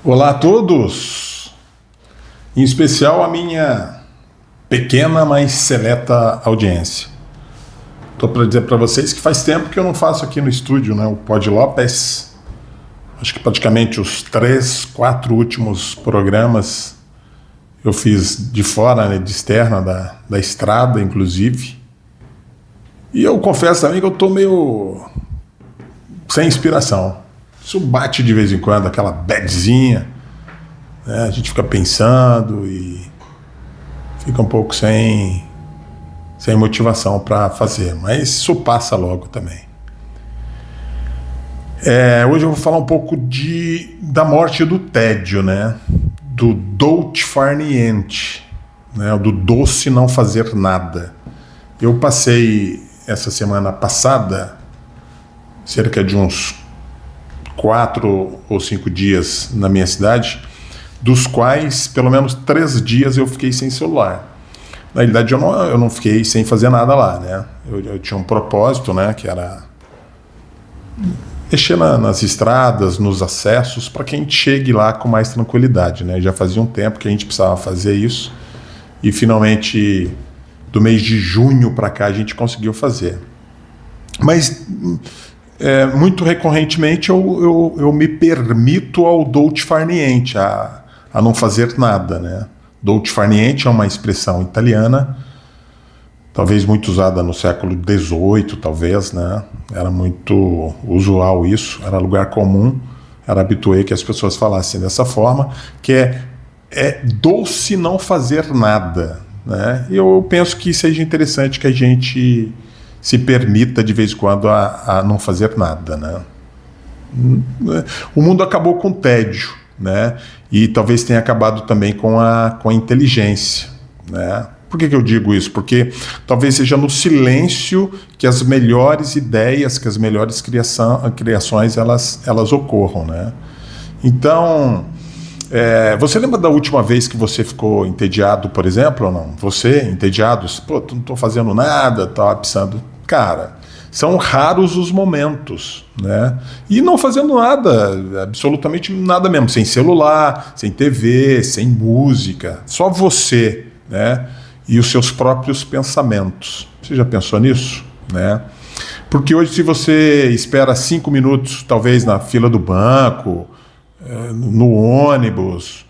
Olá a todos, em especial a minha pequena, mas seleta audiência. Estou para dizer para vocês que faz tempo que eu não faço aqui no estúdio, né, o Pod Lopes. Acho que praticamente os 3, 4 últimos programas eu fiz de fora, né, de externa, da estrada, inclusive. E eu confesso também que eu estou meio sem inspiração. Isso bate de vez em quando, aquela badzinha, né? A gente fica pensando e fica um pouco sem motivação para fazer, mas isso passa logo também. Hoje eu vou falar um pouco da morte do tédio, né? Do dolce far niente, né? Do doce não fazer nada. Eu passei essa semana passada cerca de uns 4 ou 5 dias na minha cidade, dos quais pelo menos 3 dias eu fiquei sem celular. Na realidade eu não fiquei sem fazer nada lá, né? Eu tinha um propósito, né? Que era mexer nas estradas, nos acessos, para que a gente chegue lá com mais tranquilidade, né? Já fazia um tempo que a gente precisava fazer isso e finalmente do mês de junho para cá a gente conseguiu fazer. Mas muito recorrentemente eu me permito ao dolce far niente, a não fazer nada, né? Dolce far niente é uma expressão italiana, talvez muito usada no século XVIII, talvez, né? Era muito usual isso, era lugar comum, era habitué que as pessoas falassem dessa forma, que é doce não fazer nada, né? E eu penso que seja interessante que a gente se permita de vez em quando a não fazer nada, né? O mundo acabou com o tédio, né? E talvez tenha acabado também com a inteligência, né? Por que eu digo isso? Porque talvez seja no silêncio que as melhores ideias, que as melhores criações elas ocorram, né? Então, você lembra da última vez que você ficou entediado, por exemplo, ou não? Você, entediado, pô, não estou fazendo nada, estava pensando. Cara, são raros os momentos, né? E não fazendo nada, absolutamente nada mesmo, sem celular, sem TV, sem música, só você, né? E os seus próprios pensamentos. Você já pensou nisso, né? Porque hoje, se você espera 5 minutos, talvez na fila do banco, no ônibus,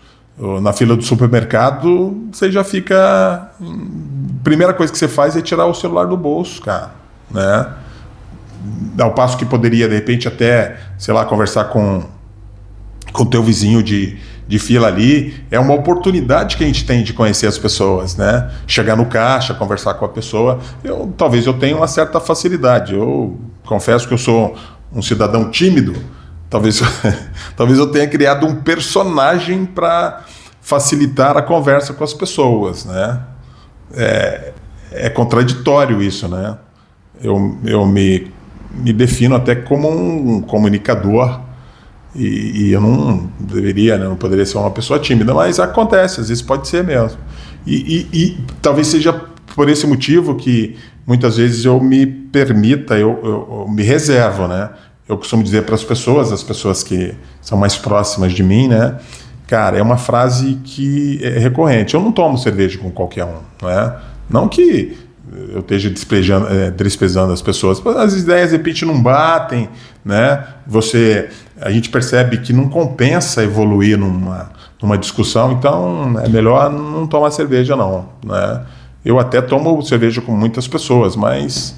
na fila do supermercado, você já fica... Primeira coisa que você faz é tirar o celular do bolso, cara, né? Ao passo que poderia, de repente, até, sei lá, conversar com o teu vizinho de fila ali. É uma oportunidade que a gente tem de conhecer as pessoas, né? Chegar no caixa, conversar com a pessoa. Talvez eu tenha uma certa facilidade. Eu confesso que eu sou um cidadão tímido. Talvez eu tenha criado um personagem para facilitar a conversa com as pessoas, né? É contraditório isso, né? Eu me defino até como um comunicador e eu não deveria, né? Não poderia ser uma pessoa tímida, mas acontece, às vezes pode ser mesmo. E talvez seja por esse motivo que muitas vezes eu me permita, eu me reservo, né? Eu costumo dizer para as pessoas que são mais próximas de mim, né? Cara, é uma frase que é recorrente. Eu não tomo cerveja com qualquer um, né? Não que eu esteja desprezando as pessoas. As ideias, de repente, não batem, né? A gente percebe que não compensa evoluir numa discussão, então é melhor não tomar cerveja, não, né? Eu até tomo cerveja com muitas pessoas, mas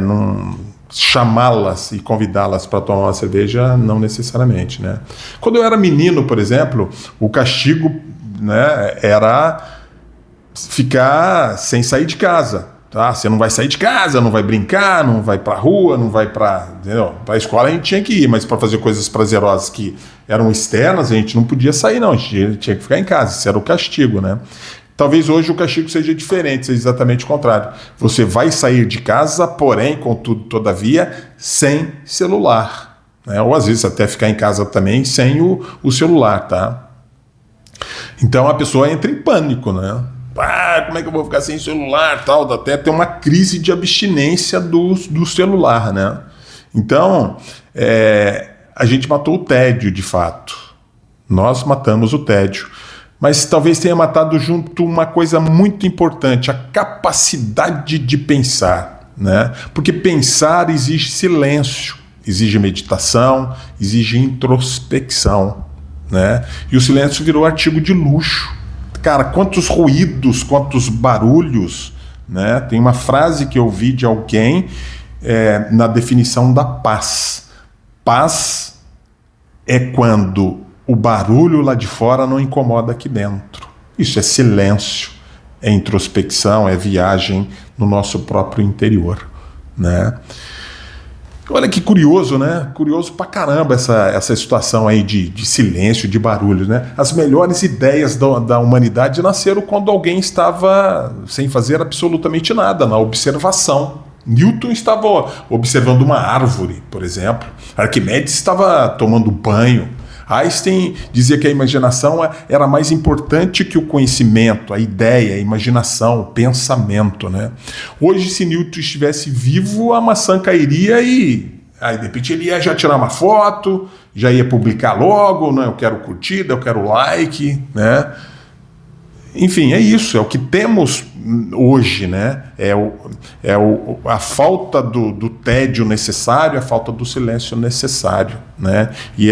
não chamá-las e convidá-las para tomar uma cerveja, não necessariamente, né? Quando eu era menino, por exemplo, o castigo, né, era ficar sem sair de casa, tá? Você não vai sair de casa, não vai brincar, não vai para a rua, não vai para a escola. A gente tinha que ir, mas para fazer coisas prazerosas que eram externas, a gente não podia sair, não. A gente tinha que ficar em casa. Isso era o castigo, né? Talvez hoje o castigo seja diferente, seja exatamente o contrário. Você vai sair de casa, porém, contudo, todavia, sem celular, né? Ou às vezes até ficar em casa também sem o celular, tá? Então a pessoa entra em pânico, né? Como é que eu vou ficar sem celular, tal? Até ter uma crise de abstinência do celular, né? Então, a gente matou o tédio, de fato, Nós matamos o tédio. Mas talvez tenha matado junto uma coisa muito importante, a capacidade de pensar, né? Porque pensar exige silêncio, exige meditação, exige introspecção, né? E o silêncio virou artigo de luxo. Cara, quantos ruídos, quantos barulhos, né? Tem uma frase que eu vi de alguém na definição da paz. Paz é quando o barulho lá de fora não incomoda aqui dentro. Isso é silêncio, é introspecção, é viagem no nosso próprio interior, né? Olha que curioso, né? Curioso pra caramba essa situação aí de silêncio, de barulho, né? As melhores ideias da humanidade nasceram quando alguém estava sem fazer absolutamente nada, na observação. Newton estava observando uma árvore, por exemplo. Arquimedes estava tomando banho. Einstein dizia que a imaginação era mais importante que o conhecimento, a ideia, a imaginação, o pensamento, né? Hoje, se Newton estivesse vivo, a maçã cairia e aí, de repente, ele ia já tirar uma foto, já ia publicar logo, né? Eu quero curtida, eu quero like, né? Enfim, é isso, é o que temos hoje, né? A falta do tédio necessário, a falta do silêncio necessário, né? E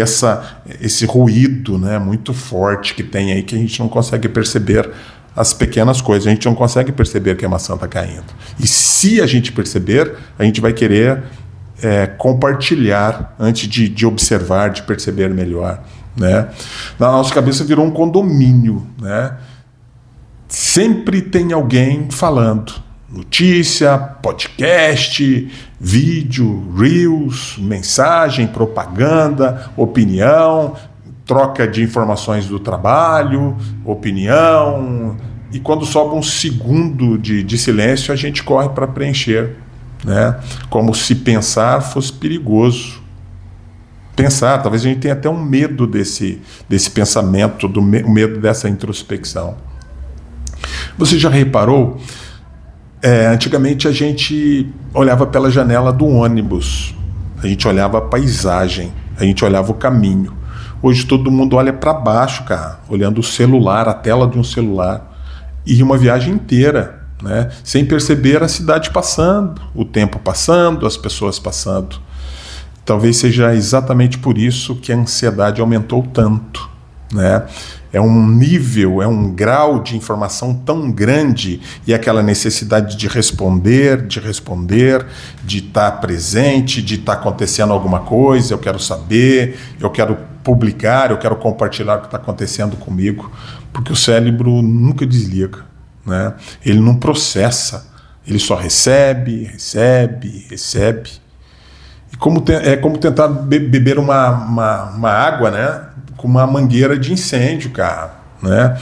esse ruído, né, muito forte que tem aí, que a gente não consegue perceber as pequenas coisas, a gente não consegue perceber que a maçã está caindo. E se a gente perceber, a gente vai querer compartilhar antes de observar, de perceber melhor, né? Na nossa cabeça virou um condomínio, né? Sempre tem alguém falando. Notícia, podcast, vídeo, reels, mensagem, propaganda, opinião, troca de informações do trabalho, opinião. E quando sobra um segundo de silêncio, a gente corre para preencher, né? Como se pensar fosse perigoso. Pensar, talvez a gente tenha até um medo desse pensamento, o medo dessa introspecção. Você já reparou? Antigamente a gente olhava pela janela do ônibus, a gente olhava a paisagem, a gente olhava o caminho. Hoje todo mundo olha para baixo, cara, olhando o celular, a tela de um celular, e uma viagem inteira, né? Sem perceber a cidade passando, o tempo passando, as pessoas passando. Talvez seja exatamente por isso que a ansiedade aumentou tanto, né? É um nível, é um grau de informação tão grande e aquela necessidade de responder, de estar presente, de estar acontecendo alguma coisa, eu quero saber, eu quero publicar, eu quero compartilhar o que está acontecendo comigo, porque o cérebro nunca desliga, né? Ele não processa, ele só recebe. E é como tentar beber uma água, né? Com uma mangueira de incêndio, cara, né?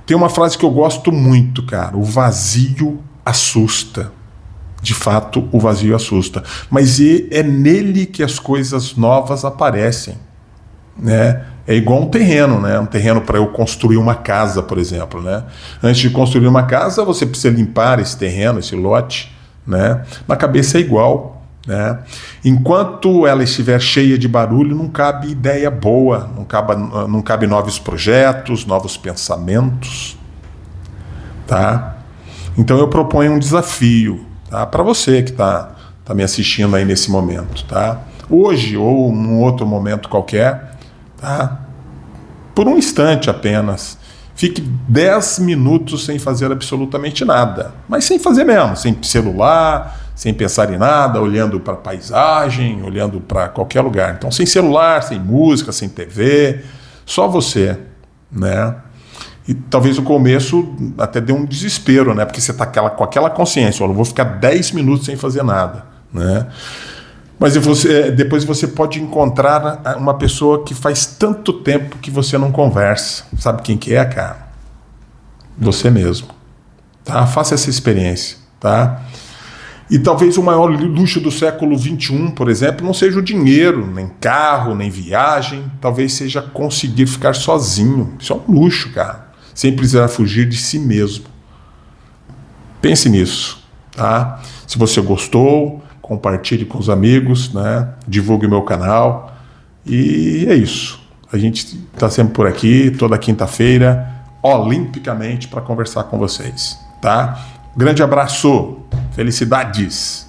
Tem uma frase que eu gosto muito, cara: o vazio assusta. De fato, o vazio assusta. Mas é nele que as coisas novas aparecem, né? É igual um terreno, né? Um terreno para eu construir uma casa, por exemplo, né? Antes de construir uma casa, você precisa limpar esse terreno, esse lote, né? Na cabeça é igual, né? Enquanto ela estiver cheia de barulho, não cabe ideia boa, não cabe novos projetos, novos pensamentos, tá? Então eu proponho um desafio, tá? Para você que tá me assistindo aí nesse momento, tá? Hoje ou num outro momento qualquer, tá? Por um instante apenas, fique 10 minutos sem fazer absolutamente nada, mas sem fazer mesmo, sem celular, sem pensar em nada, olhando para a paisagem, olhando para qualquer lugar. Então, sem celular, sem música, sem TV, só você, né? E talvez no começo até dê um desespero, né? Porque você está com aquela consciência, eu vou ficar 10 minutos sem fazer nada, né? Mas depois você pode encontrar uma pessoa que faz tanto tempo que você não conversa. Sabe quem que é, cara? Você mesmo, tá? Faça essa experiência, tá? E talvez o maior luxo do século XXI, por exemplo, não seja o dinheiro, nem carro, nem viagem. Talvez seja conseguir ficar sozinho. Isso é um luxo, cara. Sem precisar fugir de si mesmo. Pense nisso, tá? Se você gostou, compartilhe com os amigos, né? Divulgue o meu canal. E é isso. A gente está sempre por aqui, toda quinta-feira, olimpicamente, para conversar com vocês, tá? Grande abraço, felicidades!